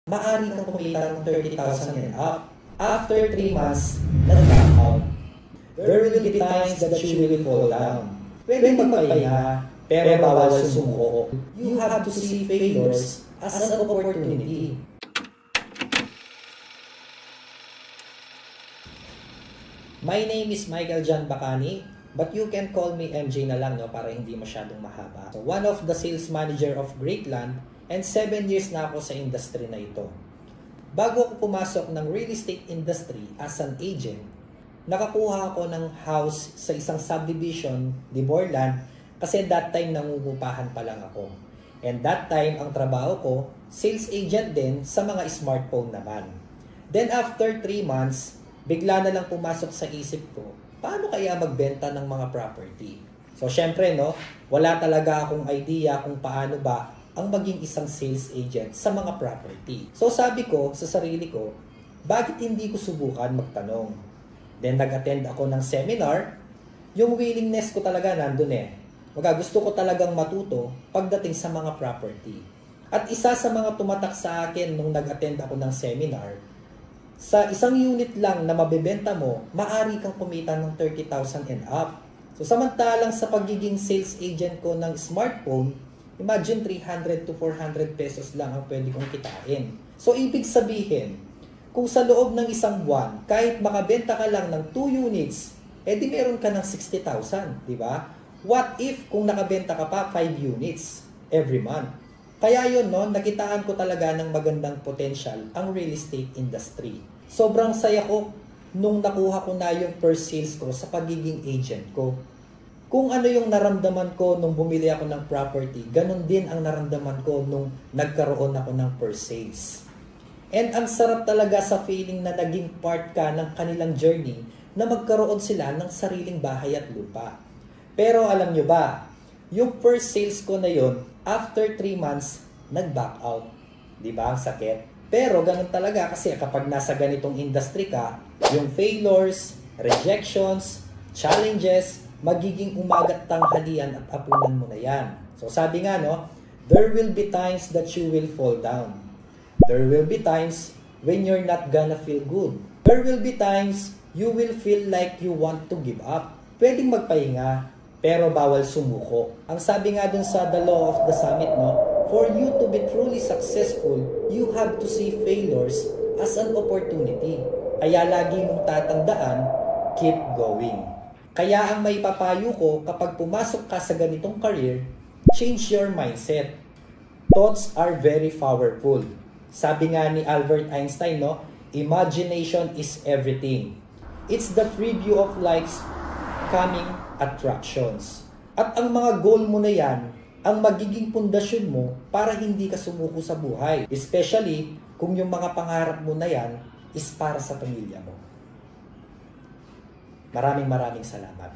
maaari kang kumita ng 30,000 and up. After 3 months, nag-back out. There will be times that you will fall down. Pwede magpahinga, pero bawal sumuko. You have to see failures as an opportunity. My name is Michael John Bacani, but you can call me MJ na lang, no, para hindi masyadong mahaba. So, one of the sales manager of Greatland, and 7 years na ako sa industry na ito. Bago ako pumasok ng real estate industry as an agent, nakakuha ako ng house sa isang subdivision di Borland kasi that time nangungupahan pa lang ako. And that time, ang trabaho ko, sales agent din sa mga smartphone naman. Then after 3 months, bigla na lang pumasok sa isip ko, paano kaya magbenta ng mga property? So syempre, no, wala talaga akong idea kung paano ba ang maging isang sales agent sa mga property. So sabi ko sa sarili ko, bakit hindi ko subukan magtanong? Then nag-attend ako ng seminar. Yung willingness ko talaga nandun eh. Gusto ko talagang matuto pagdating sa mga property. At isa sa mga tumatak sa akin nung nag-attend ako ng seminar, sa isang unit lang na mabebenta mo, maaari kang kumita ng 30,000 and up. So samantalang sa pagiging sales agent ko ng smartphone, imagine 300 to 400 pesos lang ang pwede kong kitain. So ibig sabihin, kung sa loob ng isang buwan, kahit makabenta ka lang ng 2 units, edi meron ka ng 60,000, di ba? What if kung nakabenta ka pa 5 units every month? Kaya yun, no, nakitaan ko talaga ng magandang potential ang real estate industry. Sobrang saya ko nung nakuha ko na yung first sales ko sa pagiging agent ko. Kung ano yung naramdaman ko nung bumili ako ng property, ganun din ang naramdaman ko nung nagkaroon ako ng first sales. And ang sarap talaga sa feeling na naging part ka ng kanilang journey na magkaroon sila ng sariling bahay at lupa. Pero alam nyo ba, yung first sales ko na yun, after 3 months, nag-back out. Di ba? Ang sakit. Pero ganun talaga kasi kapag nasa ganitong industry ka, yung failures, rejections, challenges, magiging umagat tanghalian at apunan mo na yan. So sabi nga, no, there will be times that you will fall down. There will be times when you're not gonna feel good. There will be times you will feel like you want to give up. Pwedeng magpahinga, pero bawal sumuko. Ang sabi nga dun sa The Law of the Summit, no, for you to be truly successful, you have to see failures as an opportunity. Kaya lagi mong tatandaan, keep going. Kaya ang may papayo ko kapag pumasok ka sa ganitong career, change your mindset. Thoughts are very powerful. Sabi nga ni Albert Einstein, no, imagination is everything. It's the preview of life's coming attractions. At ang mga goal mo na yan, ang magiging pundasyon mo para hindi ka sumuko sa buhay. Especially kung yung mga pangarap mo na yan is para sa pamilya mo. Maraming salamat.